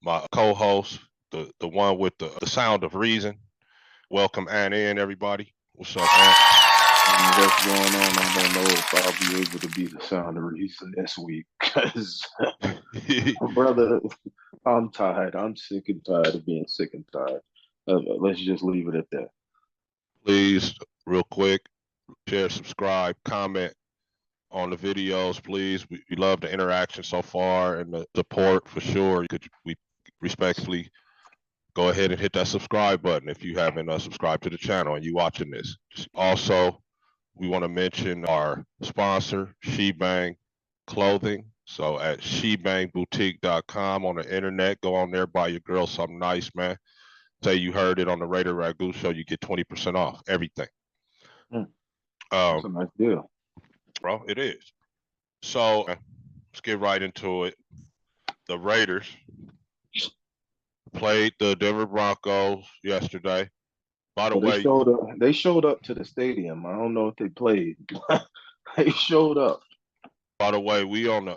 my co-host, the one with the sound of reason. Welcome, Ann in, everybody. What's up, Ann? What's going on? I don't know if I'll be able to be the sound of reason this week because, brother, I'm tired. I'm sick and tired of being sick and tired. Let's just leave it at that. Please, real quick, share, subscribe, comment on the videos, please. We love the interaction so far and the support for sure. We respectfully go ahead and hit that subscribe button if you haven't subscribed to the channel and you watching this. Also, we want to mention our sponsor, Shebang Clothing. So at shebangboutique.com on the internet, go on there, buy your girl something nice, man. Say you heard it on the Raider Ragu show, you get 20% off everything. Mm, that's a Um, nice deal. bro, it is. So let's get right into it. The Raiders played the Denver Broncos yesterday. By the Well, they way, showed up. They showed up to the stadium. I don't know if they played. They showed up. we on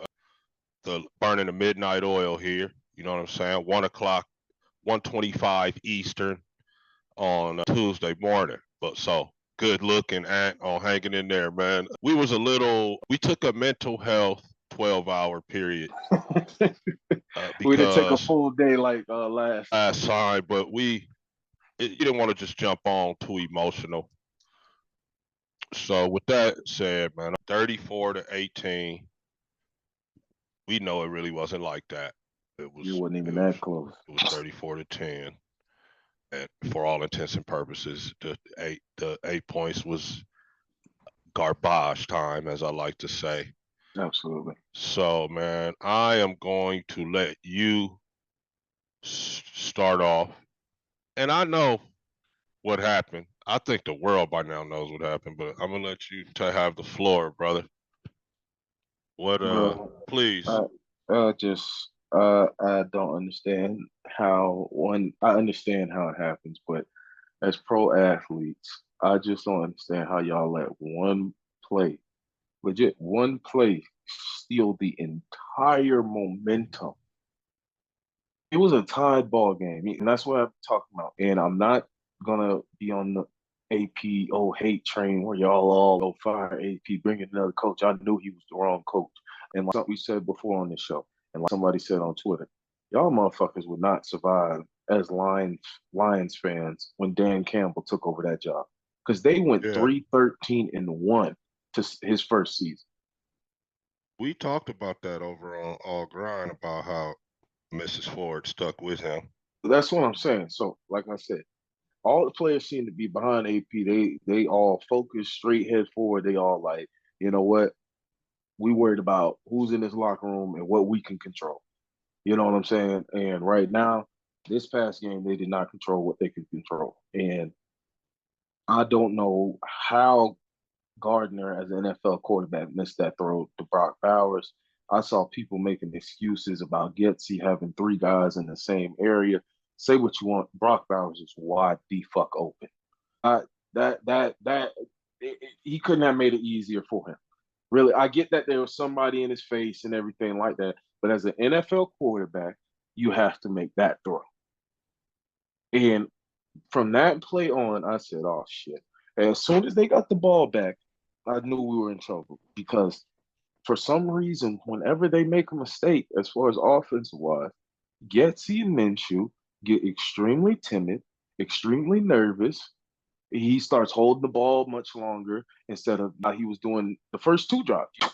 the burning the midnight oil here. You know what I'm saying? 1 o'clock, 1:25 Eastern on Tuesday morning. But so good looking Ant on hanging in there, man. We took a mental health 12-hour period We didn't take a because full day like last last time. time, but you didn't want to just jump on too emotional. So with that said, man, 34-18, we know it really wasn't like that. It You was wasn't it even was that close. it was 34-10. And for all intents and purposes, the eight points was garbage time, as I like to say. Absolutely. So, man, I am going to let you start off. And I know what happened. I think the world by now knows what happened, but I'm gonna let you to have the floor, brother. What Bro, please. I I don't understand how one. I understand how it happens, but as pro athletes, I just don't understand how y'all let one play, legit one play, steal the entire momentum. It was a tied ball game, and that's what I'm talking about. And I'm not gonna be on the AP hate train where y'all all fire AP, bring in another coach. I knew he was the wrong coach. And like something we said before on the show, and like somebody said on Twitter, y'all motherfuckers would not survive as Lions fans when Dan Campbell took over that job. Because they went Yeah, 3-13-1 to his first season. we talked about that over on All Grind about how Mrs. Ford stuck with him. That's what I'm saying. So, like I said, all the players seem to be behind AP. They all focus straight head forward. They all like, you know what? We worried about who's in this locker room and what we can control. You know what I'm saying? And right now, this past game, they did not control what they could control. And I don't know how Gardner, as an NFL quarterback, missed that throw to Brock Bowers. I saw people making excuses about Getsy having three guys in the same area. Say what you want, Brock Bowers is wide the fuck open. That he couldn't have made it easier for him. Really, I get that there was somebody in his face and everything like that, but as an NFL quarterback, you have to make that throw. And from that play on, I said, "Oh shit!" And as soon as they got the ball back, I knew we were in trouble because for some reason, whenever they make a mistake, as far as offensive wise, Getsy and Minshew get extremely timid, extremely nervous. He starts holding the ball much longer instead of he was doing the first two drops, 2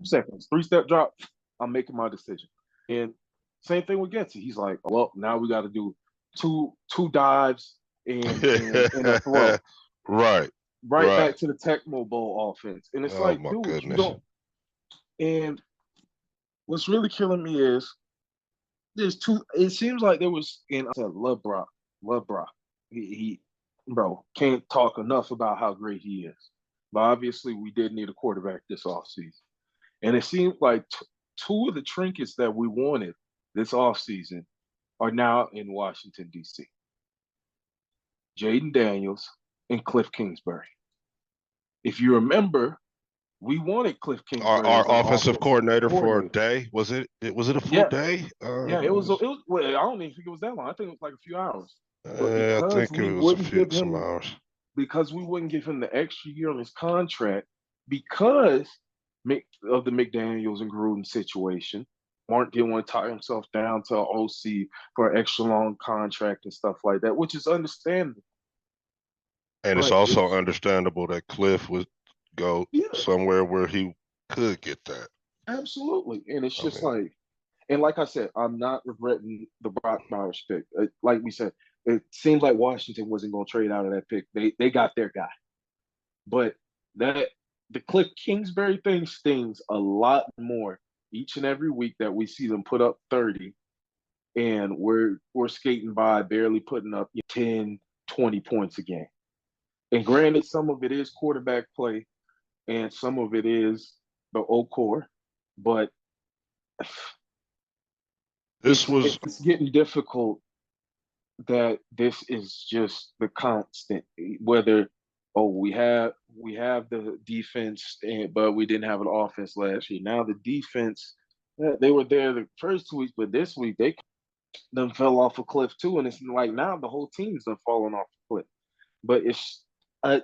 seconds, three-step drop. I'm making my decision. And same thing with Getsy. He's like, well, now we got to do two dives and a throw Right, right right. back to the Tecmo Bowl offense. And it's Oh like, my dude, you goodness. don't. And what's really killing me is there's two. It seems like there was, and I said, love Brock, love Brock. He bro, can't talk enough about how great he is. But obviously, we did need a quarterback this offseason. And it seems like two of the trinkets that we wanted this offseason are now in Washington, D.C. Jaden Daniels and Cliff Kingsbury. If you remember, We wanted Cliff Kingsbury Our as our offensive offensive coordinator for a coordinator. day. Was it a full Yeah, day? yeah, it was. Well, I don't even think it was that long. I think it was like a few hours. But I think it was some hours. because we wouldn't give him the extra year on his contract because of the McDaniels and Gruden situation. Mark didn't want to tie himself down to an OC for an extra long contract and stuff like that, which is understandable. And it's But also it's understandable that Cliff would go yeah, somewhere where he could get that. absolutely. And it's I just mean, like, and like I said, I'm not regretting the Brock Bowers pick. Like we said, it seems like Washington wasn't going to trade out of that pick. They got their guy, but that the Cliff Kingsbury thing stings a lot more each and every week that we see them put up 30 and we're skating by barely putting up 10, 20 points a game. And granted, some of it is quarterback play and some of it is the old core, but this was it's getting difficult that this is just the constant. Whether we have the defense, but we didn't have an offense last year. Now the defense, they were there the first 2 weeks, but this week they done fell off a cliff too, and it's like now the whole team's done fallen off a cliff. But I,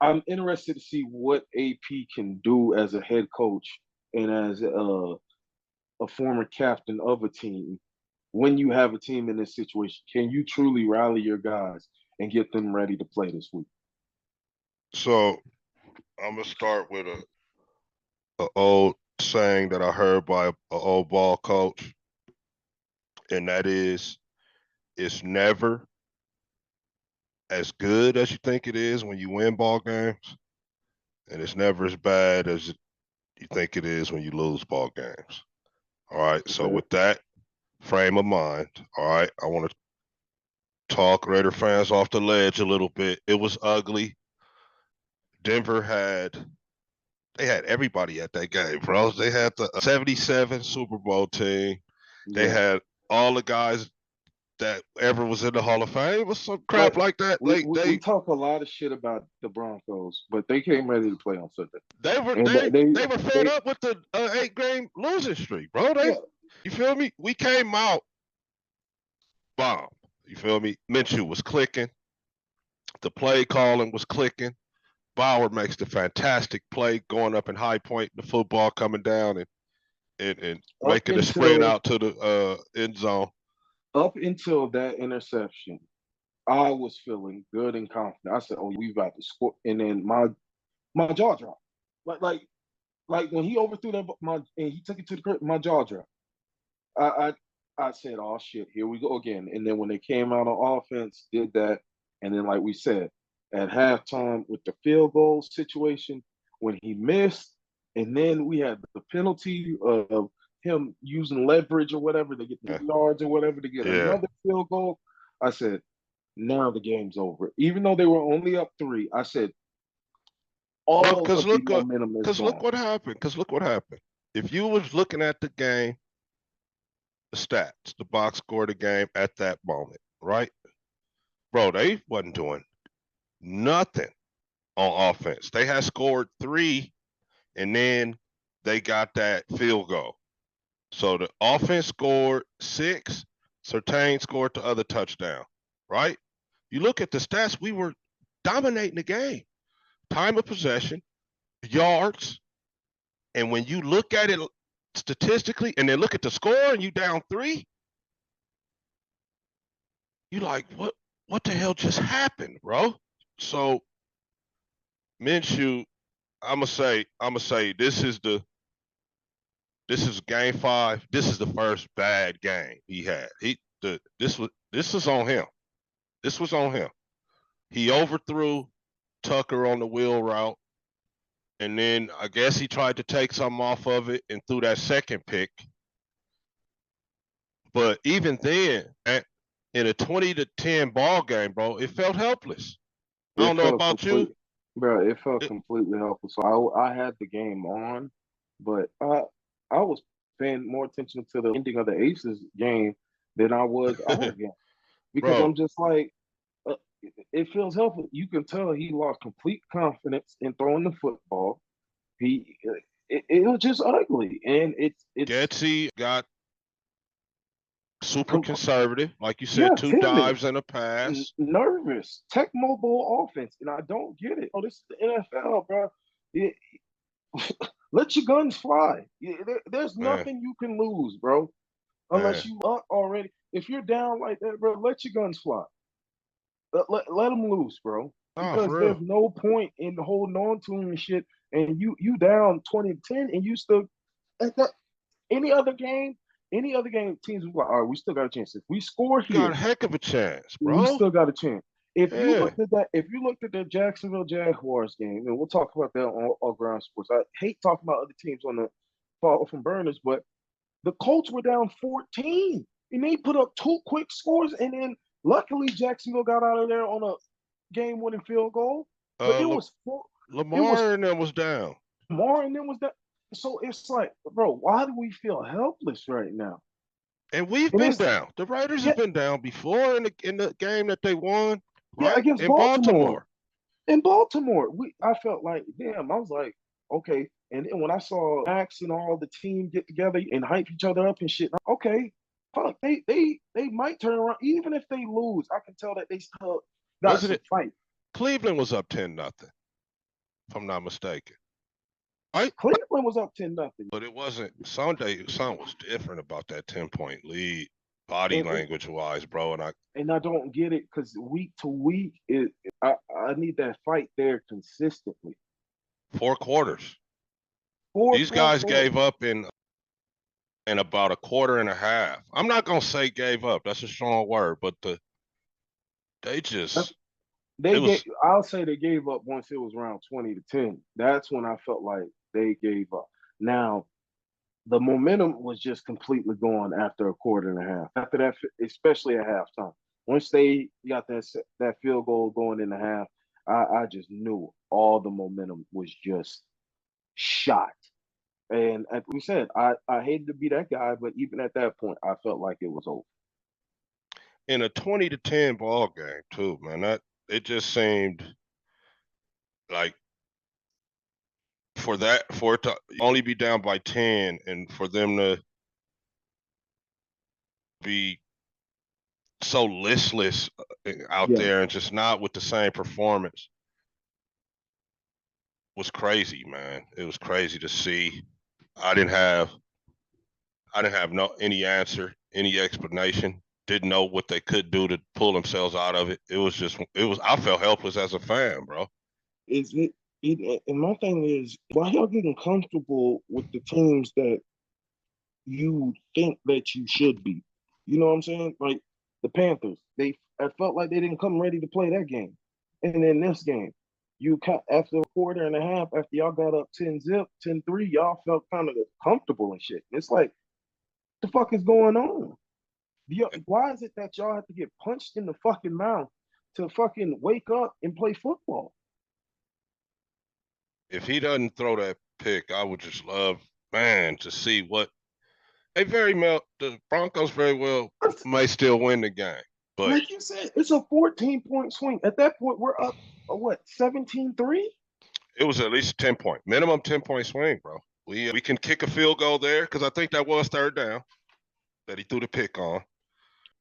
I'm interested to see what AP can do as a head coach and as a former captain of a team when you have a team in this situation. Can you truly rally your guys and get them ready to play this week? so. I'm gonna start with a old saying that I heard by an old ball coach, and that is, it's never as good as you think it is when you win ball games, and it's never as bad as you think it is when you lose ball games. All right. So Okay. with that frame of mind, all right, I want to talk Raider fans off the ledge a little bit. It was ugly. Denver they had everybody at that game, bro. They had the '77 Super Bowl team. They Yeah. had all the guys that ever was in the Hall of Fame or some crap But like that. we, we, we talk a lot of shit about the Broncos, but they came ready to play on Sunday. they were And they they they were fed they up with the 8 game losing streak, bro. yeah, You feel me? We came out bomb. You feel me? Minshew was clicking. The play calling was clicking. Bauer makes the fantastic play going up in high point, the football coming down and up making the sprint until out to the end zone. up until that interception, I was feeling good and confident. I said, "Oh, we about to score," and then my jaw dropped. Like like like when he overthrew that and he took it to the crib, my jaw dropped. I I said, "Oh shit, here we go again." And then when they came out on offense, did that, and then like we said at halftime with the field goal situation when he missed, and then we had the penalty of him using leverage or whatever to get the Yeah. yards or whatever to get Yeah. another field goal. I said, now the game's over. Even though they were only up 3, I said Well, all of the momentum is cause look gone. what happened. Cause look what happened. If you was looking at the game, the stats, the box score of the game at that moment, right? Bro, they wasn't doing nothing on offense. They had scored 3, and then they got that field goal. So the offense scored 6, Surtain scored the other touchdown, right? You look at the stats, we were dominating the game. Time of possession, yards, and when you look at it statistically and then look at the score and you down 3, you like, what the hell just happened, bro? So Minshew, I'ma say this is game 5. This is the first bad game he had. This was on him. This was on him. He overthrew Tucker on the wheel route, and then I guess he tried to take something off of it and threw that second pick. But even then, in a 20-10 ball game, bro, it felt helpless. I It don't know felt about you. complete, bro. It felt It, completely helpless. So I had the game on, but I was paying more attention to the ending of the Aces game than I was our game because bro, I'm just like, it feels helpless. You can tell he lost complete confidence in throwing the football. He it was just ugly, and it's Getsy got super conservative, like you said, yeah, two timid, dives and a pass. nervous, tech mobile offense, and I don't get it. Oh, this is the NFL, bro. It, let your guns fly. There's Man, nothing you can lose, bro, unless man. you up already. If you're down like that, bro, let your guns fly. Let them loose, bro. Oh, Because for there's real. no point in holding on to him and shit. And you down 20-10, and you still at that any other game, teams will like, all right, we still got a chance. If we score Got a here, heck of a chance, we bro. still got a chance. Yeah. If you looked at the Jacksonville Jaguars game, and we'll talk about that on all ground sports. I hate talking about other teams on the fall from burners, but the Colts were down 14, and they put up two quick scores, and then luckily Jacksonville got out of there on a game-winning field goal. But Uh, it was Lamar and them was down. more, and then was that. So it's like, bro, why do we feel helpless right now? And we've And been it's down. The Raiders yeah, have been down before in the game that they won, yeah, right? against In Baltimore. Baltimore. In Baltimore, I felt like, damn, I was like, okay. And then when I saw Max and all the team get together and hype each other up and shit, okay, fuck, they might turn around. Even if they lose, I can tell that they still got Wasn't some it? fight. Cleveland was up 10-0, if I'm not mistaken. Right? Cleveland was up 10-0. But it wasn't Sunday. Something was different about that 10-point lead, body And, language wise, bro. And I don't get it because week to week, I need that fight there consistently. 4 quarters. Four These full guys quarters. gave up in about a quarter and a half. I'm not gonna say gave up. That's a strong word, but they just it They gave. was I'll say they gave up once it was around 20-10. That's when I felt like they gave up. Now the momentum was just completely gone after a quarter and a half. After that, especially at halftime, once they got that field goal going in the half, I just knew all the momentum was just shot. And like we said, I hated to be that guy, but even at that point, I felt like it was over. in a 20-10 ball game too, man. That it just seemed like for it to only be down by 10 and for them to be so listless out Yeah, there and just not with the same performance was crazy, man. It was crazy to see. I didn't have I didn't have no any answer, any explanation. Didn't know what they could do to pull themselves out of it. It was I felt helpless as a fan, bro. is and my thing is, why y'all getting comfortable with the teams that you think that you should be? You know what I'm saying? Like the Panthers, I felt like they didn't come ready to play that game. And then this game, after a quarter and a half, after y'all got up 10-0, 10-3, y'all felt kind of comfortable and shit. It's like, the fuck is going on? Why is it that y'all have to get punched in the fucking mouth to fucking wake up and play football? If he doesn't throw that pick, I would just love, man, to see what the Broncos very well may still win the game, but Like you said, it's a 14-point swing. At that point, we're up, what, 17-3? it was at least a 10 point minimum 10 point swing, bro. We can kick a field goal there because I think that was third down that he threw the pick on.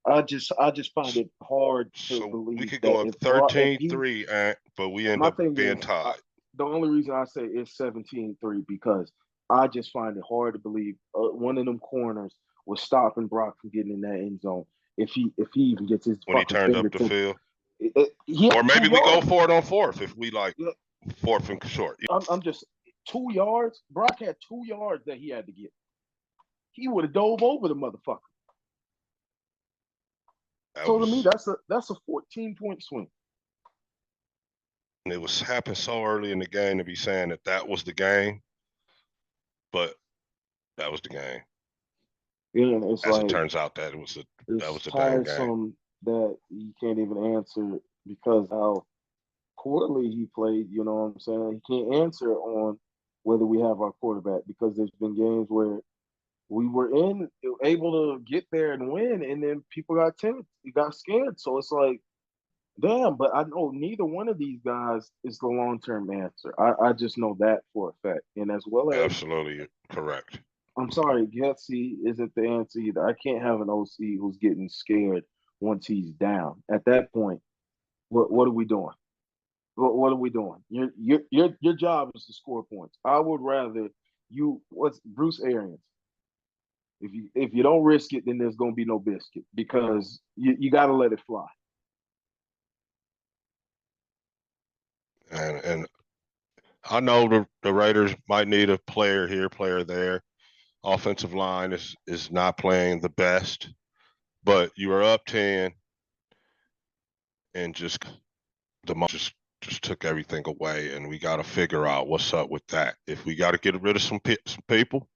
I just find it hard to So we believe could that go up if thirteen he three, but we end my up thing being is tied. the only reason I say it's 17-3 because I just find it hard to believe one of them corners was stopping Brock from getting in that end zone if he even gets his When he fucking turned up the fingertips. field. He Or had maybe two we go yards. for it on fourth if we like Yeah, fourth and short. I'm just 2 yards. Brock had 2 yards that he had to get. He would have dove over the motherfucker. That So to me, was that's a 14-point swing. and it was happened so early in the game to be saying that was the game, but that was the game. And it's As it like turns out, that it's was the dang game. tiresome that you can't even answer because how poorly he played. You know what I'm saying? He can't answer on whether we have our quarterback because there's been games where we were able to get there and win, and then people got timid, got scared. So it's like Damn, but I know neither one of these guys is the long term answer. I just know that for a fact. And as well as, Absolutely correct. I'm sorry, Getsy isn't the answer either. I can't have an OC who's getting scared once he's down. At that point, what are we doing? What are we doing? Your job is to score points. I would rather you what's Bruce Arians. If you don't risk it, then there's gonna be no biscuit because you gotta let it fly. And I know the Raiders might need a player here, player there. Offensive line is not playing the best, but you are up 10 and just took everything away, and we got to figure out what's up with that. If we got to get rid of some people,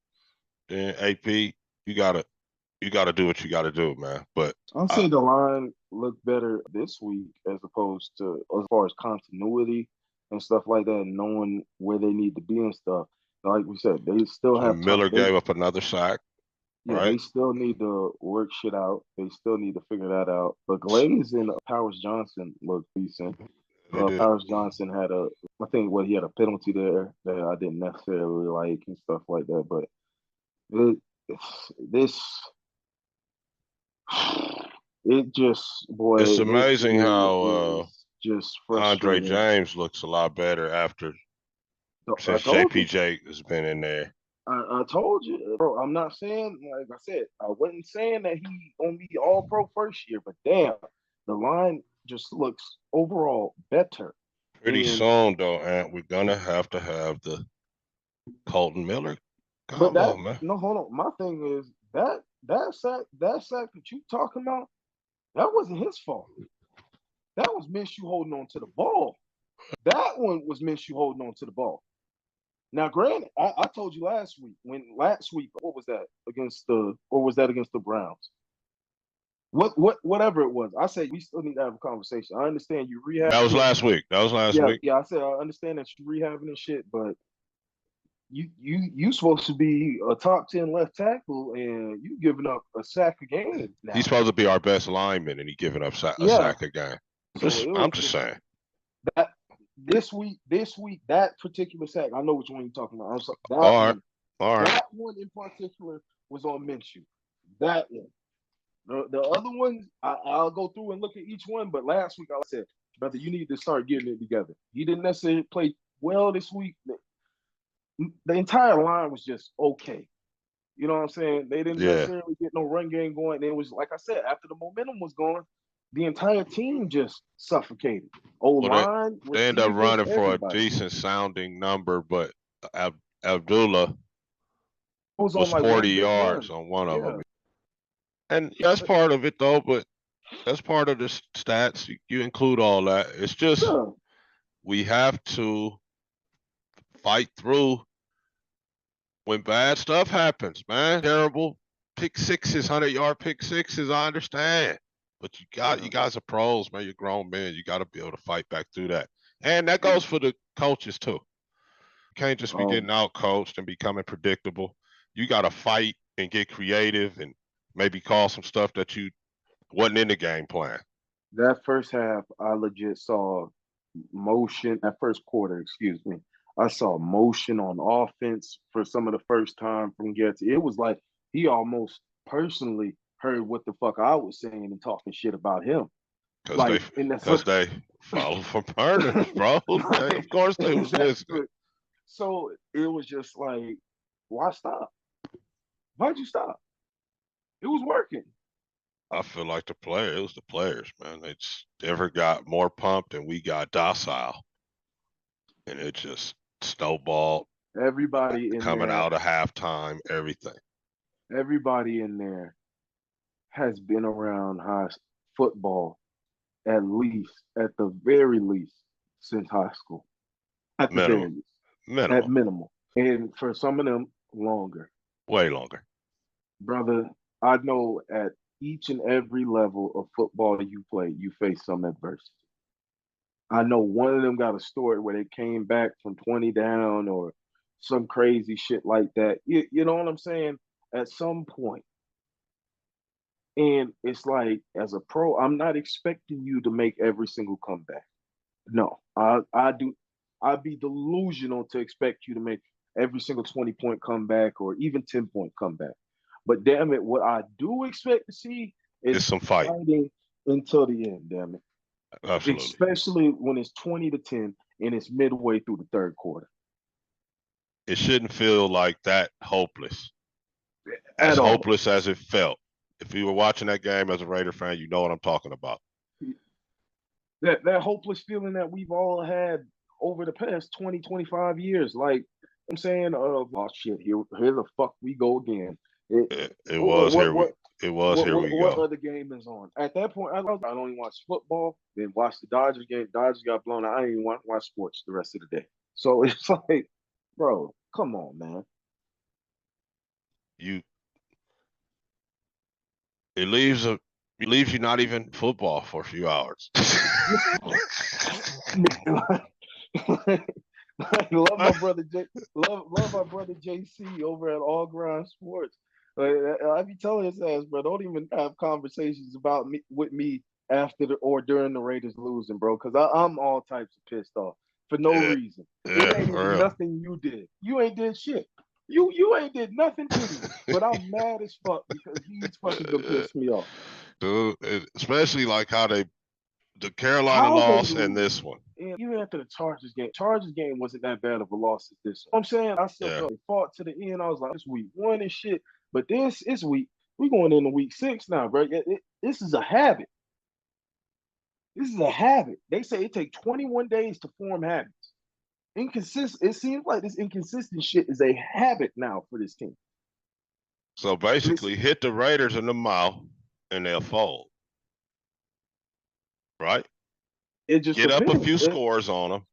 then AP, you gotta do what you gotta do, man. But I'll say the line looked better this week as opposed to as far as continuity and stuff like that, and knowing where they need to be and stuff. Like we said, they still have time. Miller gave up another sack, Yeah, right? they still need to work shit out. They still need to figure that out. But Glaze and Powers Johnson looked decent. They did. Powers Johnson had I think he had a penalty there that I didn't necessarily like and stuff like that. But it, this, it just, boy, It's it amazing how is just Andre frustrating. James looks a lot better after I since told you. JPJ has been in there. I told you, bro. I'm not saying, like I said, I wasn't saying that he gonna be all pro first year, but damn, the line just looks overall better. Pretty And soon, though, and we're gonna have to have the Colton Miller but combo, that man. no, hold on. My thing is that sack that you talking about, that wasn't his fault. That was Minshew holding on to the ball. That one was Minshew holding on to the ball. Now, granted, I told you last week, what was that against the Browns? Whatever it was, I said we still need to have a conversation. I understand you That was yeah, last week. That was last yeah, week. yeah. I said I understand that you rehabbing and shit, but you supposed to be a top 10 left tackle, and you giving up a sack a game He's now. supposed to be our best lineman, and he giving up a Yeah. sack again. So it I'm was just just saying. that this week, that particular sack. I know which one you're talking about. I'm sorry, All right, all right. that one in particular was on Minshew. That one. The other ones, I'll go through and look at each one. But last week I said, brother, you need to start getting it together. He didn't necessarily play well this week. The entire line was just okay. You know what I'm saying? They didn't Yeah. necessarily get no run game going. It was like I said, after the momentum was gone, the entire team just suffocated. O Well, line, they end up receivers, running for a everybody. decent sounding number, but Abdullah It was on was like 40 one big yards run. on one of Yeah. them. And that's part of it, though, but that's part of the stats. You include all that. It's just Yeah. we have to fight through when bad stuff happens, man. Terrible pick sixes, 100-yard pick sixes, I understand. But you Yeah. guys are pros, man. You're grown men. You got to be able to fight back through that. And that Yeah. goes for the coaches, too. You can't just be getting Um, out coached and becoming predictable. You got to fight and get creative and maybe call some stuff that you wasn't in the game plan. that first half, I legit saw motion. That first quarter, excuse me, I saw motion on offense for some of the first time from Getty. It was like he almost personally heard what the fuck I was saying and talking shit about him. Cause they, Like in that cause first, they follow for burners, bro. like, Of course they was listening. so it was just like, why stop? Why'd you stop? It was working. I feel like it was the players, man. They just never got more pumped and we got docile. And it just snowballed Everybody in coming there, out of halftime, everything. everybody in there has been around high football at least, at the very least, since high school. At the very Minimum. least, at Minimum. minimal, and for some of them, longer. Way longer. Brother, I know at each and every level of football you play, you face some adversity. I know one of them got a story where they came back from 20 down or some crazy shit like that. You know what I'm saying? At some point, And it's like, as a pro, I'm not expecting you to make every single comeback. No, I do. I'd be delusional to expect you to make every single 20-point comeback or even 10-point comeback. But damn it, what I do expect to see It's is some fight. fighting until the end. Damn it, Absolutely. especially when it's 20-10 and it's midway through the third quarter. It shouldn't feel like that hopeless. As At all. hopeless as it felt. If you were watching that game as a Raider fan, you know what I'm talking about. That hopeless feeling that we've all had over the past 20, 25 years. Like I'm saying, oh shit, here the fuck we go again. It was What here what here we what go. other game is on? At that point, I don't even watch football. Then watch the Dodgers game. Dodgers got blown out. I didn't even watch sports the rest of the day. So it's like, bro, come on, man. You it leaves you not even football for a few hours. Love my brother love my brother JC over at All Grind Sports. I be telling his ass, bro, don't even have conversations about me with me after or during the Raiders losing, bro, because I'm all types of pissed off for no Yeah, reason. It yeah, ain't for even real. nothing you did. You ain't did shit. You ain't did nothing to me. But I'm mad as fuck because he's fucking gonna piss me off. Dude, especially like how the Carolina How they loss and lose. this one. And even after the Chargers game wasn't that bad of a loss as this one. I'm saying, I said, Yeah. bro, they fought to the end. I was like, it's week 1 and shit. But this is we going into week 6 now, bro. This is a habit. This is a habit. They say it takes 21 days to form habits. Inconsistent. It seems like this inconsistent shit is a habit now for this team. So And it's basically, hit the Raiders in the mouth and they'll fold. Right? it just Get up a depends. few scores on them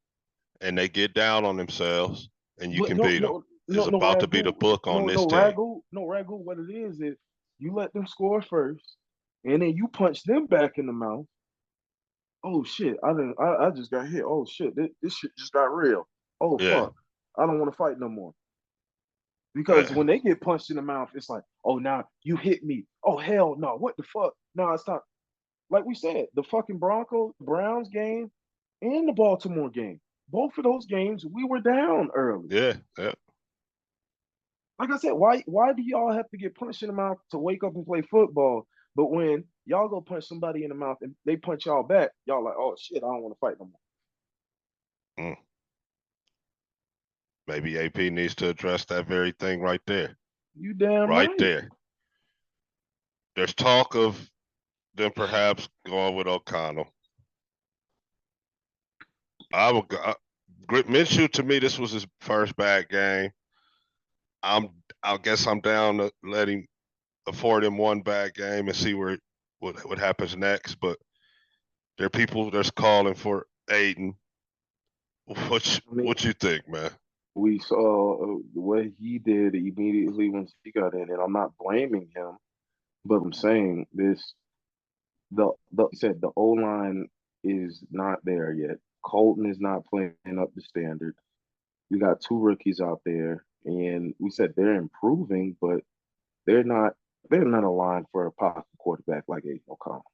and they get down on themselves and you But can beat them. It's no about to be the ragu, book on this no team. ragu, no ragu. What it is you let them score first, and then you punch them back in the mouth. Oh shit! I just got hit. Oh shit! This shit just got real. Oh Yeah. fuck! I don't want to fight no more. Because Yeah. when they get punched in the mouth, it's like, oh, now you hit me. Oh hell no! What the fuck? No, it's not. Like we said, the fucking Broncos Browns game and the Baltimore game. Both of those games, we were down early. Yeah. Yeah. Like I said, why do y'all have to get punched in the mouth to wake up and play football? But when y'all go punch somebody in the mouth and they punch y'all back, y'all like, oh shit, I don't want to fight no more. Mm. Maybe AP needs to address that very thing right there. You damn Right right. there. There's talk of them perhaps going with O'Connell. I would. Minshew, to me, this was his first bad game. I guess I'm down to let him afford him one bad game and see what happens next. But there are people that's calling for Aiden. I mean, What you think, man? we saw what he did immediately once he got in, and I'm not blaming him, but I'm saying this: the said the O line is not there yet. Colton is not playing up the standard. You got two rookies out there, and we said they're improving, but they're not they're not aligned for a pocket quarterback like Aiden O'Connell.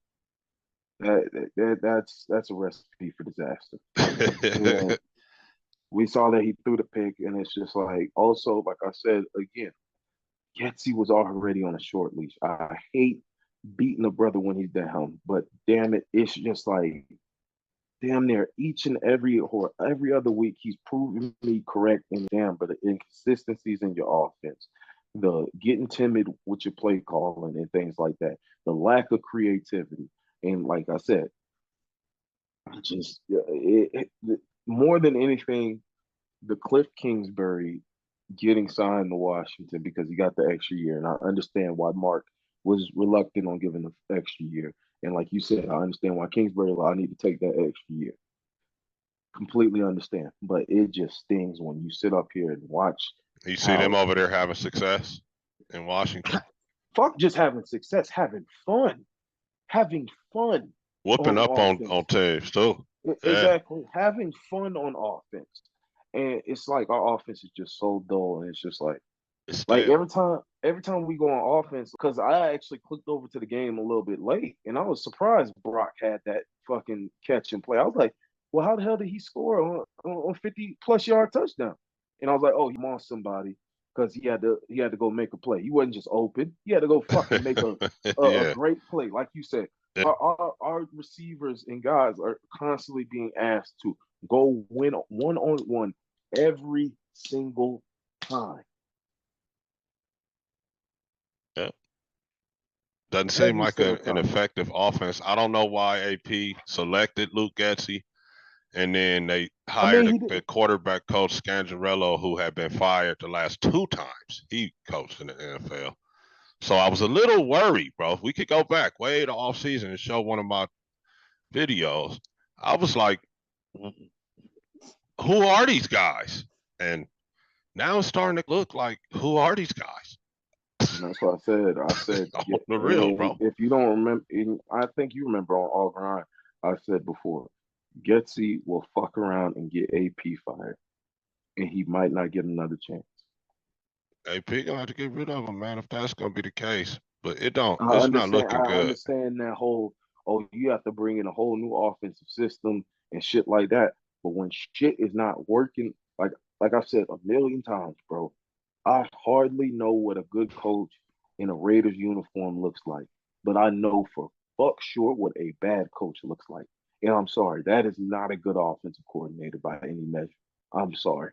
That's a recipe for disaster. And we saw that he threw the pick, and it's just like also, like I said again, Getsy was already on a short leash. I hate beating a brother when he's down, but damn it, it's just like damn near each and every or every other week he's proven me correct and damn, but the inconsistencies in your offense, the getting timid with your play calling and things like that, the lack of creativity, and like I said, I just more than anything, the Cliff Kingsbury getting signed to Washington because he got the extra year, and I understand why Mark was reluctant on giving the extra year. And like you said, I understand why Kingsbury, I need to take that extra year. Completely understand, but it just stings when you sit up here and watch You see them how over there having success in Washington, fuck just having success, having fun whooping on up on offense. teams too. Yeah, Exactly, having fun on offense, and it's like our offense is just so dull, and it's just like It's Like stale. every time we go on offense, because I actually clicked over to the game a little bit late, and I was surprised Brock had that fucking catch and play. I was like, well, how the hell did he score on 50+ yard touchdown? And I was like, oh, he on somebody because he had to go make a play. He wasn't just open. He had to go fucking make a Yeah. great play, like you said. Yeah. Our receivers and guys are constantly being asked to go win one-on-one every single time. Yeah. Doesn't seem Every like single an time. effective offense. I don't know why AP selected Luke Getsy, and then they I mean, hired he the did. quarterback coach Scangarello, who had been fired the last 2 times he coached in the NFL. So I was a little worried, bro. If we could go back way to off season and show one of my videos, I was like, who are these guys? And now it's starting to look like, who are these guys? And that's what I said. I said, On yeah, the real, and bro. if you don't remember, and I think you remember on All Grind, I said before, Getsy will fuck around and get AP fired, and he might not get another chance. AP gonna have to get rid of him, man, if that's gonna be the case. But it don't. I It's not understand. looking I good. understand that whole. Oh, you have to bring in a whole new offensive system and shit like that. But when shit is not working, like I've said a million times, bro, I hardly know what a good coach in a Raiders uniform looks like. But I know for fuck sure what a bad coach looks like. And I'm sorry, that is not a good offensive coordinator by any measure. I'm sorry.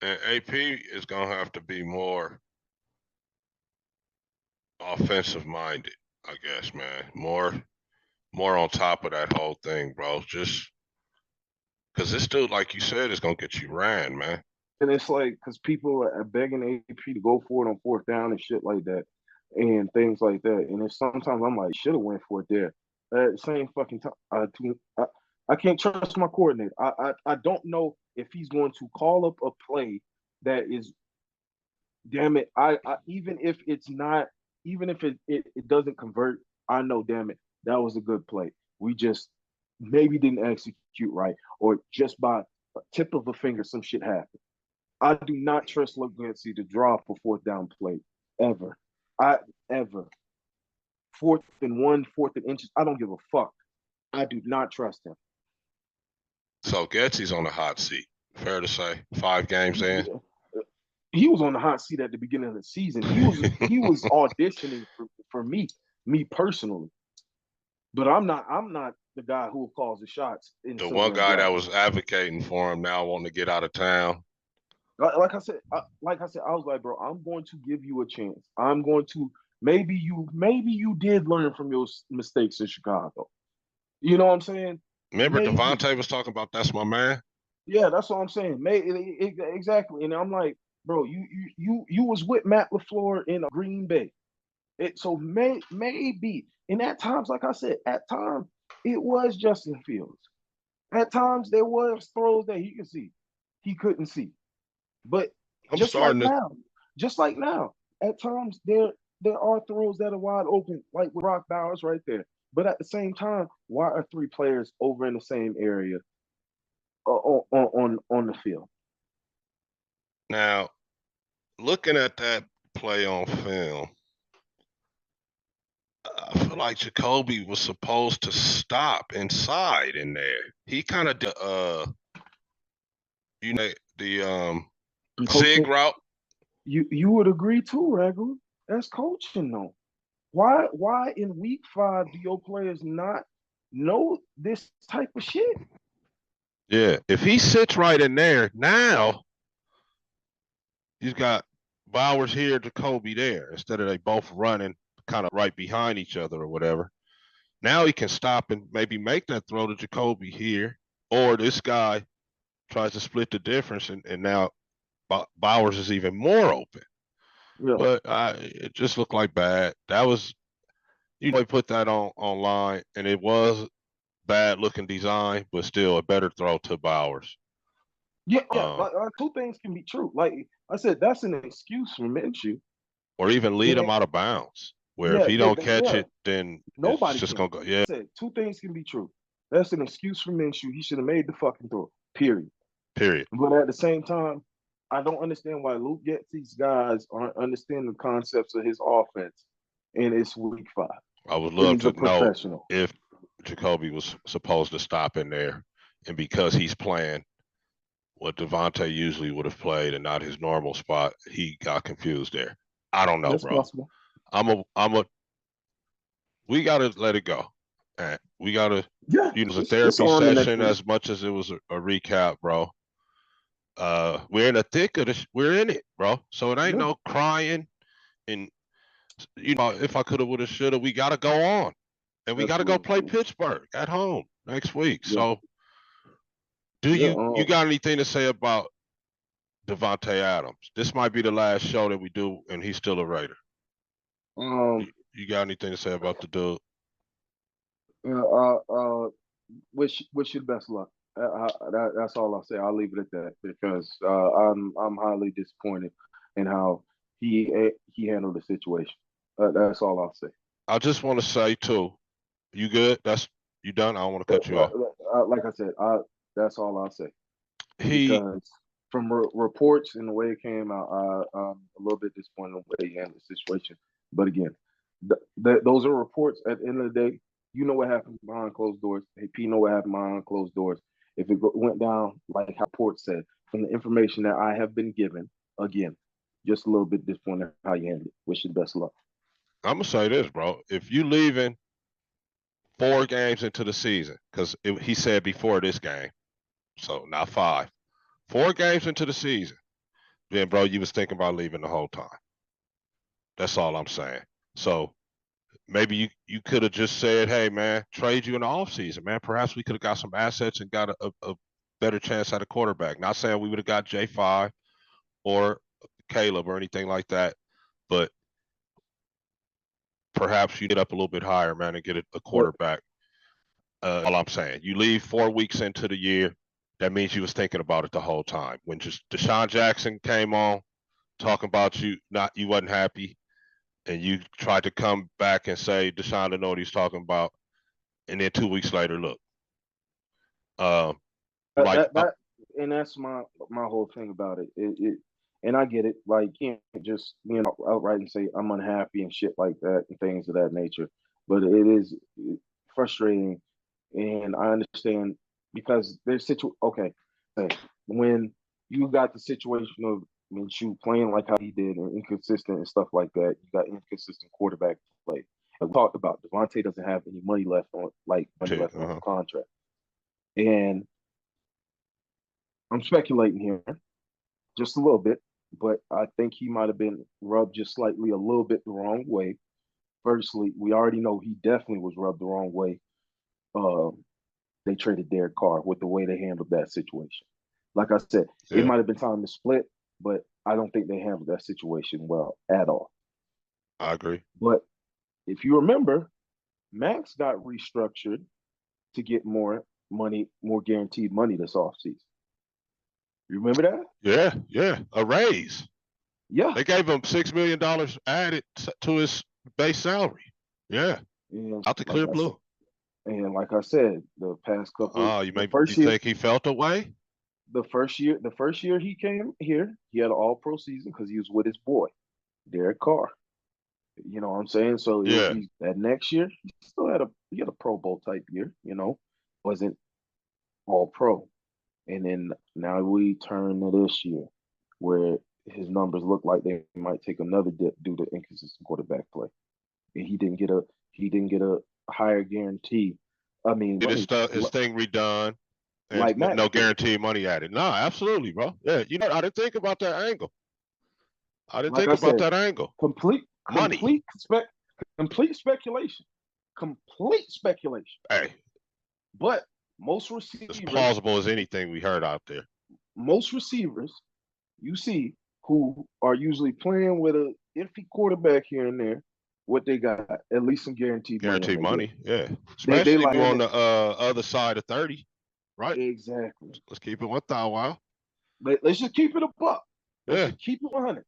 And AP is gonna have to be more offensive minded, I guess, man. More on top of that whole thing, bro. Just because this dude, like you said, is gonna get you ran, man. And it's like because people are begging AP to go for it on fourth down and shit like that, and things like that. And it's sometimes I'm like, should have went for it there. At the same fucking time, I can't trust my coordinator. I don't know if he's going to call up a play that is, damn it. I even if it's not, even if it doesn't convert, I know, damn it, that was a good play. We just maybe didn't execute right, or just by a tip of a finger, some shit happened. I do not trust Lugancy to draw for fourth down play ever. I ever. Fourth and one, fourth and inches. I don't give a fuck. I do not trust him. So Getsy's on the hot seat. Fair to say. 5 games in. He was on the hot seat at the beginning of the season. He was auditioning for me personally. But I'm not the guy who calls the shots The until one they're guy that drafted. was advocating for him now wanting to get out of town. Like I said, I was like, bro, I'm going to give you a chance. I'm going to maybe you did learn from your mistakes in Chicago. You know what I'm saying? Remember Maybe. Devontae was talking about that's my man? Yeah, that's what I'm saying. Exactly. And I'm like, bro, you was with Matt LaFleur in Green Bay. So maybe. And at times, like I said, at times it was Justin Fields. At times there was throws that he couldn't see. But I'm just like starting to now, just like now, at times there are throws that are wide open, like with Brock Bowers right there. But at the same time, why are three players over in the same area on the field? now looking at that play on film. I feel like Jacoby was supposed to stop inside in there. He kind of did the zig Coaching, route. you would agree too, Ragu. That's coaching though. Why in week 5 do your players not know this type of shit? Yeah, if he sits right in there now, he's got Bowers here, Jacoby there, instead of they both running kind of right behind each other or whatever. Now he can stop and maybe make that throw to Jacoby here, or this guy tries to split the difference, and now Bowers is even more open. Yeah. But it just looked like bad. That was, he put that on online, and it was bad looking design, but still a better throw to Bowers. Yeah, yeah. Um, Like, two things can be true. Like I said, that's an excuse for Minshew. or even lead him And out of bounds. Where if yeah, he don't catch yeah. it, then it's Nobody just can. gonna go. Yeah, Said two things can be true. That's an excuse for Minshew. He should have made the fucking throw. Period. period. But at the same time, I don't understand why Luke gets these guys aren't understanding the concepts of his offense, and it's week 5, I would and love he's a to know professional. if Jacoby was supposed to stop in there, and because he's playing what Devontae usually would have played and not his normal spot, he got confused there. I don't know, That's bro. possible. I'm a. We gotta let it go. And we gotta, Yeah, it's a it's therapy on the next session week. as much as it was a recap, bro. We're in the thick of this. We're in it, bro. So it ain't Yeah, no crying and if I coulda, woulda, shoulda, we gotta go on. And we got to go play absolutely. Pittsburgh at home next week. Yeah, So, do yeah. you got anything to say about Devontae Adams? This might be the last show that we do, and he's still a Raider. You got anything to say about the dude? Yeah, wish you the best luck. That's all I'll say. I'll leave it at that because I'm highly disappointed in how he handled the situation. That's all I'll say. I just want to say too. You good? That's you done. I don't want to cut you off. Like I said, that's all I'll say He, because from reports and the way it came out, I'm a little bit disappointed in the way he handled the situation. But again, those are reports. At the end of the day, you know what happened behind closed doors. Hey, P know what happened behind closed doors. If it went down like how report said, from the information that I have been given, again, just a little bit disappointed how you handled it. Wish you the best of luck. I'm gonna say this, bro. If you leaving 4 games into the season, because he said before this game, so not 5, 4 games into the season, then bro, you was thinking about leaving the whole time. That's all I'm saying. So maybe you could have just said, hey man, trade you in the offseason, man. Perhaps we could have got some assets and got a better chance at a quarterback. Not saying we would have got J5 or Caleb or anything like that, but perhaps you get up a little bit higher, man, and get a But quarterback. All I'm saying, you leave 4 weeks into the year, that means you was thinking about it the whole time. When just Deshaun Jackson came on, talking about you wasn't happy, and you tried to come back and say Deshaun didn't know what he's talking about, and then 2 weeks later, look, um, like that and that's my whole thing about it. And I get it. Like you can't just outright and say I'm unhappy and shit like that and things of that nature. But it is frustrating, and I understand because there's okay. When you got the situation of Minshew playing like how he did and inconsistent and stuff like that, you got inconsistent quarterback play. And we talked about Devontae doesn't have any money left on the contract, and I'm speculating here just a little bit, but I think he might have been rubbed just slightly a little bit the wrong way. Firstly, we already know he definitely was rubbed the wrong way. Um, they traded Derek Carr with the way they handled that situation. Like I said, it yeah, might have been time to split, but I don't think they handled that situation well at all. I agree. But if you remember, Max got restructured to get more money, more guaranteed money this offseason. You remember that? Yeah, a raise. Yeah. They gave him $6 million added to his base salary. Yeah, And out the clear blue. like I said, the past couple, Oh, the you first year, think he felt away? the first year he came here, he had an All Pro season because he was with his boy Derek Carr. You know what I'm saying? So Yeah, that next year he still had a Pro Bowl type year. Wasn't All Pro, and then now we turn to this year where his numbers look like they might take another dip due to inconsistent quarterback play, and he didn't get a higher guarantee. I mean, get his thing redone and like Max no did. guaranteed money added. No, absolutely, bro. Yeah, I didn't think about that angle. I didn't Like think I about said, that angle. complete, Money. complete, complete speculation, complete speculation. Hey, But as plausible as anything we heard out there. most receivers, you see, who are usually playing with a iffy quarterback here and there, what they got at least some guaranteed money on Guaranteed their head. money, yeah. They Especially if like, you're damn on it, the other side of 30, right? exactly. Let's keep it 1,000. Let's just keep it a buck. Let's Yeah. just keep it 100.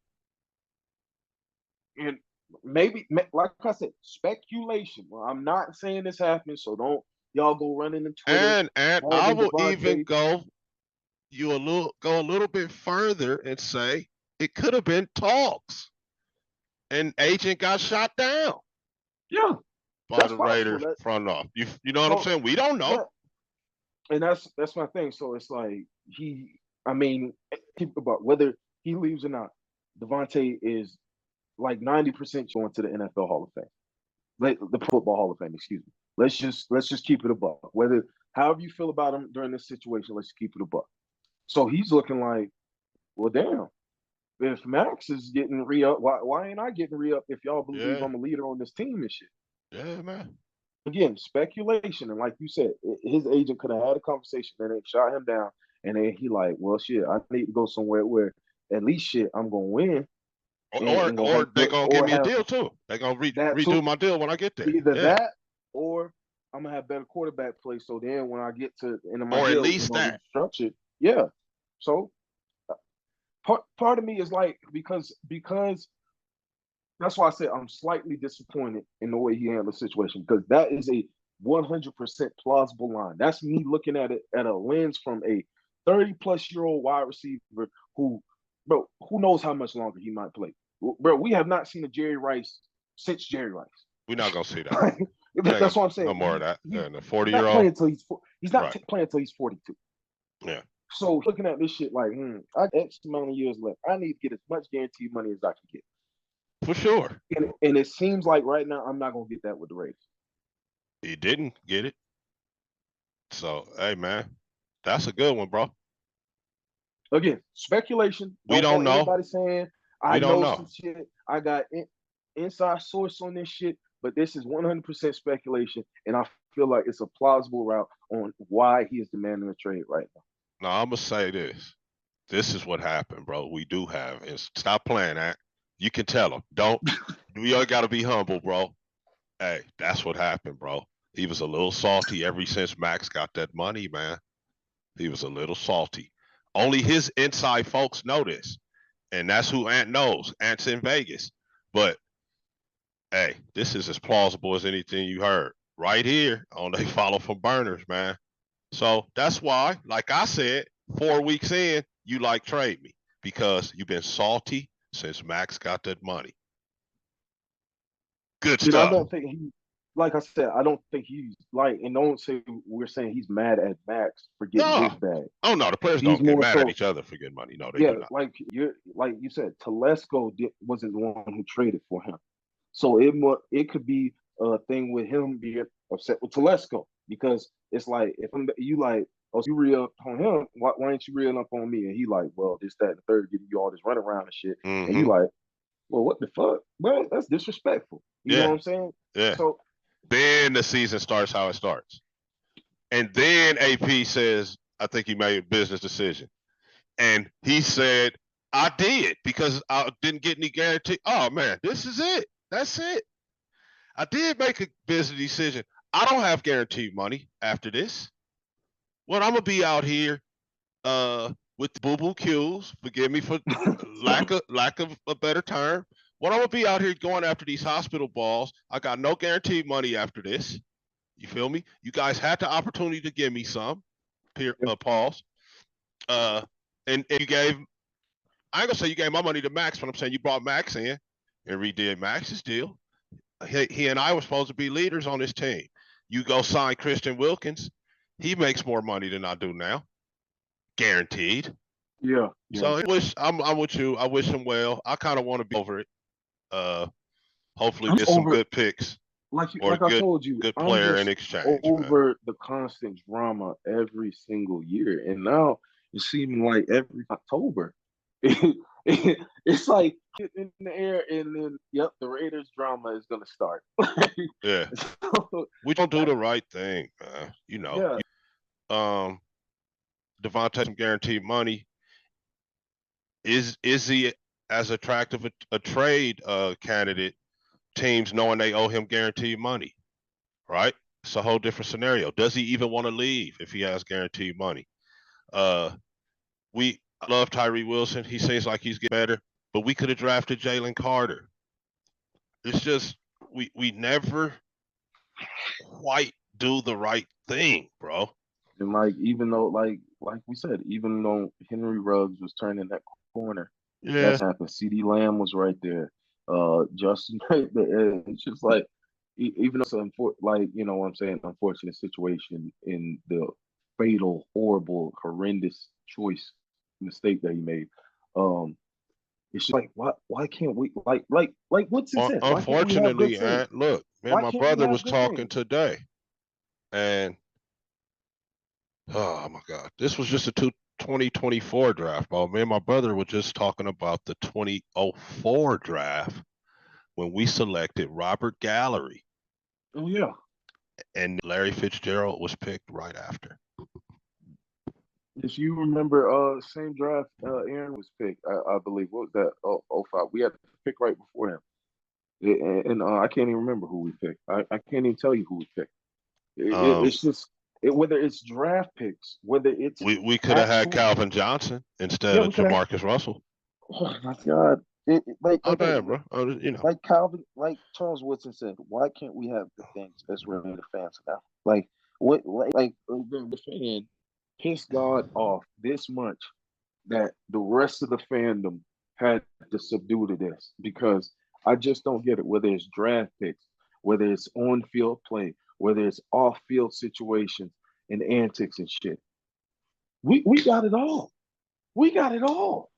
And maybe, like I said, speculation. Well, I'm not saying this happened, so don't y'all go running to Twitter And I tagging will even Devontae. go go a little bit further and say it could have been talks, and agent got shot down Yeah, by that's the possible. Raiders That front off. You know what I'm so saying? We don't know. yeah, and that's my thing. So it's like I mean, keep about whether he leaves or not. Devontae is like 90% going to the NFL Hall of Fame, like the Football Hall of Fame. Excuse me. Let's just keep it a buck. Whether however you feel about him during this situation, let's keep it a buck. So he's looking like, well, damn. If Max is getting re up, why ain't I getting re up if y'all believe Yeah, I'm a leader on this team and shit? yeah, man. Again, speculation, and like you said, his agent could have had a conversation and they shot him down, and then he like, well, shit, I need to go somewhere where at least shit I'm gonna win and gonna Or have they good gonna give or me a have deal too. They gonna that redo too. my deal when I get there. Either Yeah, that or I'm gonna have better quarterback play. So then when I get to end of my or at deal, least that. restructured, yeah. So part of me is like because that's why I said I'm slightly disappointed in the way he handled the situation because that is a 100% plausible line. That's me looking at it at a lens from a 30-plus-year-old wide receiver who, bro, who knows how much longer he might play. Bro, we have not seen a Jerry Rice since Jerry Rice. We're not gonna see that. That's what I'm No saying. more of that. He's And the he's 40-year not old, playing until he's not right? playing until he's 42. Yeah, So looking at this shit like, I got X amount of years left. I need to get as much guaranteed money as I can get. for sure. And it seems like right now I'm not gonna get that with the Raiders. He didn't get it. So hey, man, that's a good one, bro. Again, speculation. We Don't don't want know. anybody saying I We don't know some know. shit. I got inside source on this shit, but this is 100% speculation, and I feel like it's a plausible route on why he is demanding a trade right now. Now I'm gonna say this. This is what happened, bro. We do have, and stop playing that. You can tell him. Don't. We all got to be humble, bro. Hey, that's what happened, bro. He was a little salty ever since Max got that money, man. He was a little salty. Only his inside folks know this, and that's who Ant knows. Ant's in Vegas. But hey, this is as plausible as anything you heard right here on They Follow from Burners, man. So that's why, like I said, 4 weeks in, you like trade me because you've been salty since Max got that money. Good And I stuff. don't think like I said, I don't think he's like, and don't say we're saying he's mad at Max for getting his No. bag. Oh no, the players He's don't get more mad at so, each other for getting money. No, they yeah, do not. like you said, Telesco wasn't the one who traded for him. So it could be a thing with him being upset with Telesco because it's like if you like, oh, you re up on him, why ain't you reeling up on me? And he like, well, this, that, and the third, giving you all this runaround and shit. And you Mm-hmm. like, well, what the fuck? Well, that's disrespectful. You know Yeah, what I'm saying? yeah. So Then the season starts how it starts. And then AP says, I think he made a business decision. And he said, I did because I didn't get any guarantee. Oh man, this is it. That's it. I did make a business decision. I don't have guaranteed money after this. Well, I'm gonna be out here with the boo boo cues. Forgive me for lack of a better term. Well, I'm gonna be out here going after these hospital balls. I got no guaranteed money after this. You feel me? You guys had the opportunity to give me some. Pause. Uh, and you gave. I ain't gonna say you gave my money to Max, but I'm saying you brought Max in and redid Max's deal. He and I were supposed to be leaders on this team. You go sign Christian Wilkins. He makes more money than I do now, guaranteed. yeah, yeah. So I'm with you. I wish him well. I kind of want to be over it. Uh, hopefully I'm get some over good picks or like I good told you, good I'm player in just exchange, man. over the constant drama every single year. And now it's seeming like every October. It's like in the air and then yep, the Raiders drama is gonna start. Yeah, So, we don't do the right thing, man. You know, yeah, um, Devontae some guaranteed money. Is he as attractive a trade candidate? Teams knowing they owe him guaranteed money, right? It's a whole different scenario. Does he even want to leave if he has guaranteed money? Uh, we love Tyree Wilson. He seems like he's getting better, but we could have drafted Jalen Carter. It's just we never quite do the right thing, bro. and like even though like like we said, even though Henry Ruggs was turning that corner, Yeah. that's happened. CD Lamb was right there. Justin right there. It's just like even though it's like you know what I'm saying, unfortunate situation in the fatal, horrible, horrendous choice mistake that he made. Um, it's just like why can't we like what's it said? Why can't we have good Unfortunately, things? look, man, Why my can't we brother have was good talking things? today, and oh my God, this was just a 2024 draft, ball. Me and my brother were just talking about the 2004 draft when we selected Robert Gallery Oh yeah. and Larry Fitzgerald was picked right after. If you remember, same draft, Aaron was picked, I believe. What was that? Oh, 05. We had to pick right before him. And I can't even remember who we picked. I can't even tell you who we picked. Um, It's just whether it's draft picks, whether it's we could have had actual. Calvin Johnson instead Yeah, of we could have. Jamarcus Russell. Oh my God! My bad, bro. Like Calvin, like Charles Woodson said, why can't we have the things as Raider fans now? Like what? Like the fan pissed God off this much that the rest of the fandom had to subdue to this because I just don't get it. Whether it's draft picks, whether it's on field play, whether it's off field situations and antics and shit, we got it all. We got it all.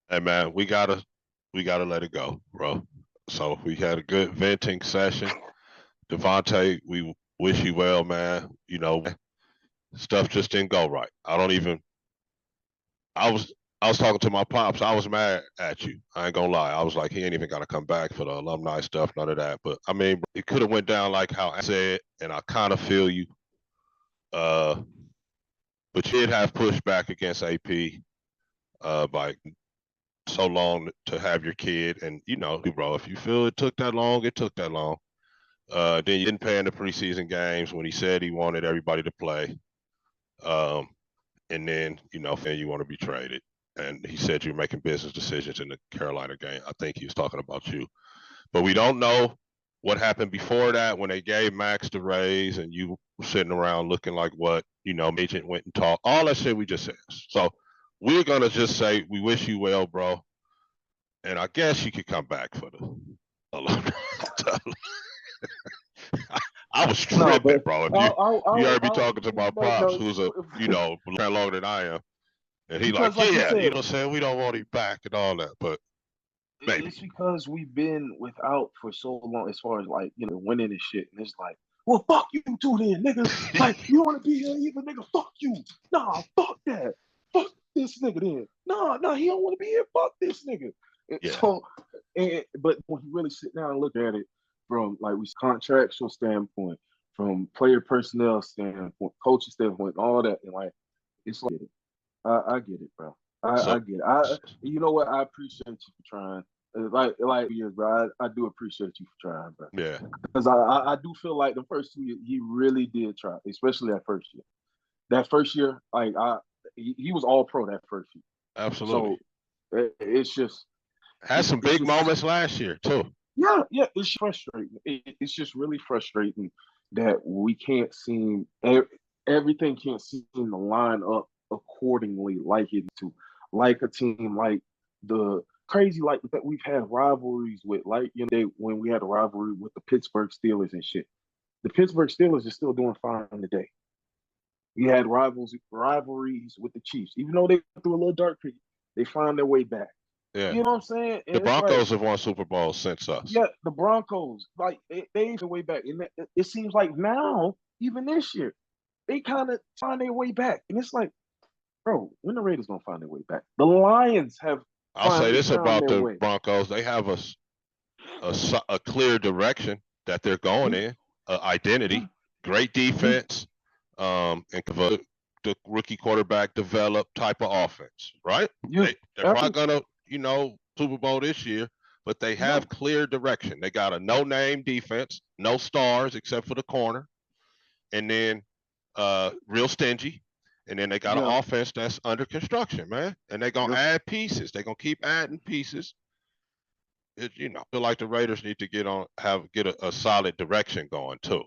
Hey man, we gotta let it go, bro. So we had a good venting session. Devontae, we wish you well, man. Stuff just didn't go right. I don't even. I was I was talking to my pops. I was mad at you. I ain't gonna lie. I was like, he ain't even gotta come back for the alumni stuff, none of that. But I mean, it could have went down like how I said, and I kind of feel you. Uh, but you did have pushback against AP by so long to have your kid, and bro, if you feel it took that long, it took that long. Then you didn't pay in the preseason games when he said he wanted everybody to play. Um, and then you want to be traded. And he said you're making business decisions in the Carolina game. I think he was talking about you, but we don't know what happened before that when they gave Max the raise and you were sitting around looking like what agent went and talked all that shit we just said. So we're gonna just say we wish you well, bro. And I guess you could come back for the alumni. I was No, tripping, but bro. If you heard me talking to my no, pops, no, who's a longer than I am, and he because like, like you yeah, said, what I'm saying, we don't want him back and all that, but maybe. it's because we've been without for so long as far as like, winning and shit. And it's like, well, fuck you too then, nigga. Like, you don't want to be here either, nigga. Fuck you. Nah, fuck that. Fuck this nigga then. Nah, he don't want to be here. Fuck this nigga. And Yeah, so, but when you really sit down and look at it from like we contractual standpoint, from player personnel standpoint, coaching standpoint, all that, and like it's like I get it, bro. so I get it. You know what? I appreciate you for trying. Like years, bro. I do appreciate you for trying, bro. yeah, Because I do feel like the first 2 years he really did try, especially that first year. That first year, like he was all pro that first year. absolutely. So it's just Had some it's big just moments last year too. yeah. It's frustrating. It's just really frustrating that we can't seem everything can't seem to line up accordingly like it to, like a team like the crazy like that we've had rivalries with, like when we had a rivalry with the Pittsburgh Steelers and shit. The Pittsburgh Steelers are still doing fine today. We had rivalries with the Chiefs, even though they went through a little dark period. They found their way back. Yeah, You know what I'm saying? the And it's like, Broncos have won Super Bowls since us. yeah, the Broncos, like they the way back, and it seems like now, even this year, they kind of find their way back, and it's like, bro, when the Raiders gonna find their way back? The Lions have I'll say finally this found about their the way. Broncos: they have a clear direction that they're going Yeah, in, yeah, identity, great yeah, defense, and the rookie quarterback develop type of offense, right? yeah. They're probably Absolutely. gonna, Super Bowl this year, but they Yeah, have clear direction. They got a no-name defense, no stars except for the corner, and then real stingy. And then they got an yeah, offense that's under construction, man. And they're gonna yeah. add pieces. They're gonna keep adding pieces. Feel like the Raiders need to get a solid direction going too.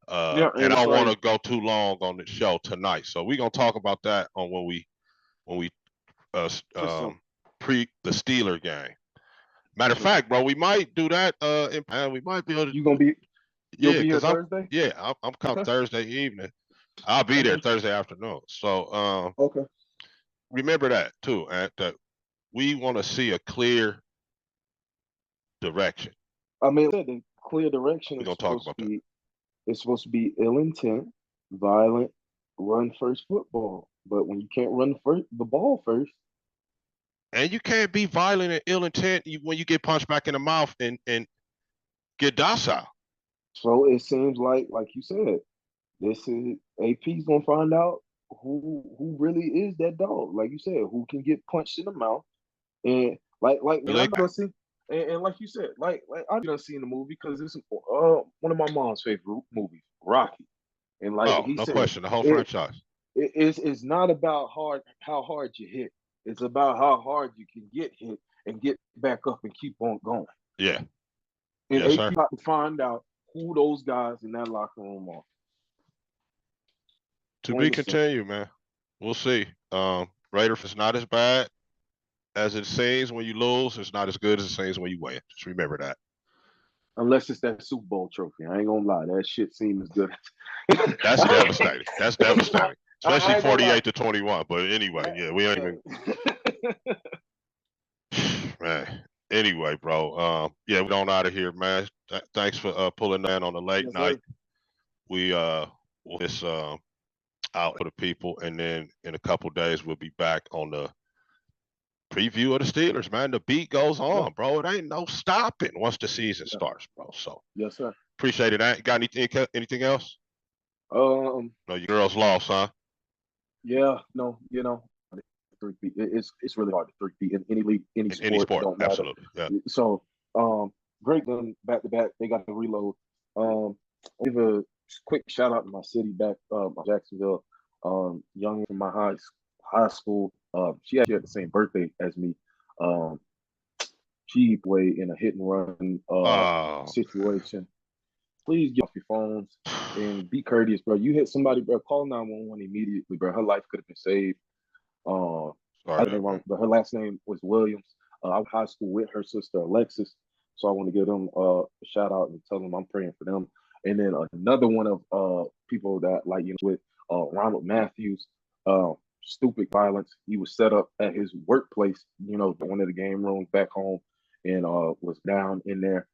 Yeah, And and I it's don't want like to go too long on the show tonight, so we're gonna talk about that on when we for sure. pre the Steeler game. For Matter of sure. fact, bro, we might do that. We might be able to. You gonna be you'll Yeah, be here cause I'm Thursday? yeah I'm coming Okay. Thursday evening. I'll be there Okay. Thursday afternoon. So Okay. remember that too, and that we want to see a clear direction. I mean, like I said, the clear direction We're is gonna talk supposed to about that. be it's supposed to be ill intent, violent, run first football. But when you can't run the ball first, And you can't be violent and ill intent when you get punched back in the mouth and get docile. so it seems like you said, this is AP's gonna find out who really is that dog. Like you said, who can get punched in the mouth and like man, I Lick. know see, and like you said, like I done seen the movie because it's one of my mom's favorite movies, Rocky, and like Oh, he no said, question. The whole it, franchise. it's not about how hard you hit. It's about how hard you can get hit and get back up and keep on going. Yeah. And Yes, AP sir. got to find out who those guys in that locker room are. To be 100%. continued, man. We'll see. Raiders is not as bad as it seems when you lose. It's not as good as it seems when you win. Just remember that. Unless it's that Super Bowl trophy. I ain't gonna lie. That shit seems good. That's devastating. That's devastating. Especially I ain't gonna lie. 48-21. But anyway, yeah, we ain't even man. Anyway, bro. Yeah, we're on out of here, man. Thanks for pulling in on the late Yes, night. sir. We will this out for the people, and then in a couple days we'll be back on the preview of the Steelers, man. The beat goes Yeah. on, bro. It ain't no stopping once the season Yeah. starts, bro. So Yes, sir. appreciate it. Got anything else? Um. No, your girls lost, huh? Yeah. No. Three feet. It's really hard to 3 feet in any league, any In any sport. It sport, don't matter. absolutely. Yeah. So, great done back to back. They got to reload. I'll give a quick shout out to my city back, Jacksonville. Young from my high school. She actually had the same birthday as me. Um, she played in a hit and run Oh, situation. Please get off your phones and be courteous, bro. You hit somebody, bro. Call 911 immediately, bro. Her life could have been saved. I sorry think that, man. wrong, but her last name was Williams. I was high school with her sister Alexis, so I want to give them a shout out and tell them I'm praying for them. And then another one of people that with Ronald Matthews, stupid violence. He was set up at his workplace, one of the game rooms back home, and was down in there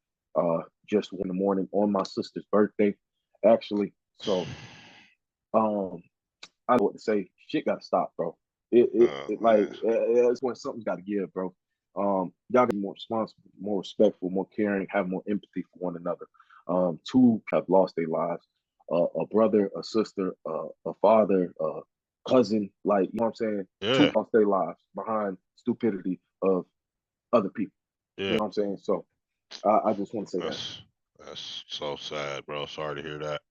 just in the morning on my sister's birthday, actually. So um, I know what to say. Shit got to stop, bro. It like Man. it's when something's got to give, bro. Y'all be more responsible, more respectful, more caring, have more empathy for one another. Two have lost their lives. A brother, a sister, a father, a cousin, like you know what I'm saying. Two Yeah, lost their lives behind stupidity of other people. You yeah. know what I'm saying. So I just want to say that. That's so sad, bro. Sorry to hear that.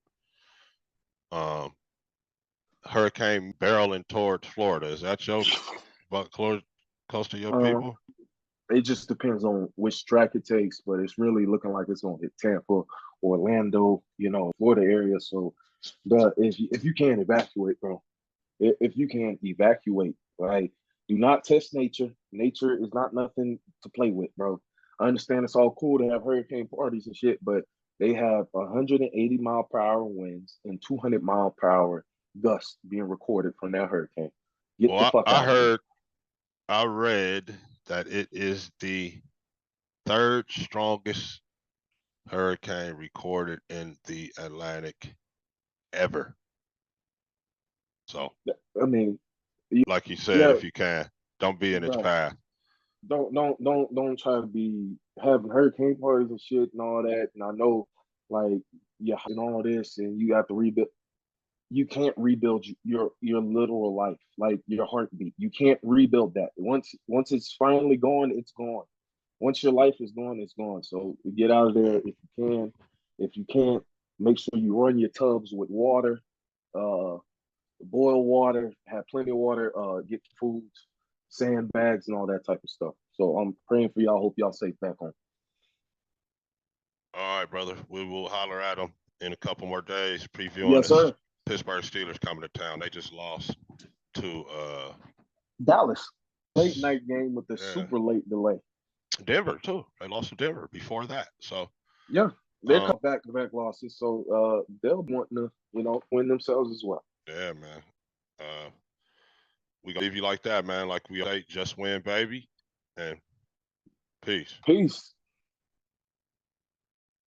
Um, hurricane barreling towards Florida. Is that your about close to your Uh, people? it just depends on which track it takes, but it's really looking like it's gonna hit Tampa, Orlando, Florida area. So, if you can evacuate, bro, if you can evacuate, right? Do not test nature. Nature is not nothing to play with, bro. I understand it's all cool to have hurricane parties and shit, but they have 180-mile-per-hour winds and 200-mile-per-hour gusts being recorded from that hurricane. Get the Well, fuck I out of there. heard, I read that it is the third strongest hurricane recorded in the Atlantic ever. So, I mean, like you said, yeah, if you can, don't be in its bro. path. Don't try to be having hurricane parties and shit and all that. And I know, like, yeah, and all this, and you have to rebuild. You can't rebuild your literal life, like your heartbeat. You can't rebuild that. Once it's finally gone, it's gone. Once your life is gone, it's gone. So get out of there Yeah. if you can. If you can't, make sure you run your tubs with water. Uh, boil water, have plenty of water, get foods, sandbags, and all that type of stuff. So I'm praying for y'all. Hope y'all safe back home. All right, brother. We will holler at them. in a couple more days, previewing Yes, sir. the Pittsburgh Steelers coming to town. They just lost to Dallas. Late night game with the yeah, super late delay. Denver too. They lost to Denver before that. So Yeah, they're back-to-back losses, so they'll want to, win themselves as well. yeah, man. We gonna leave you like that, man. Like we say, just win, baby, and peace. Peace.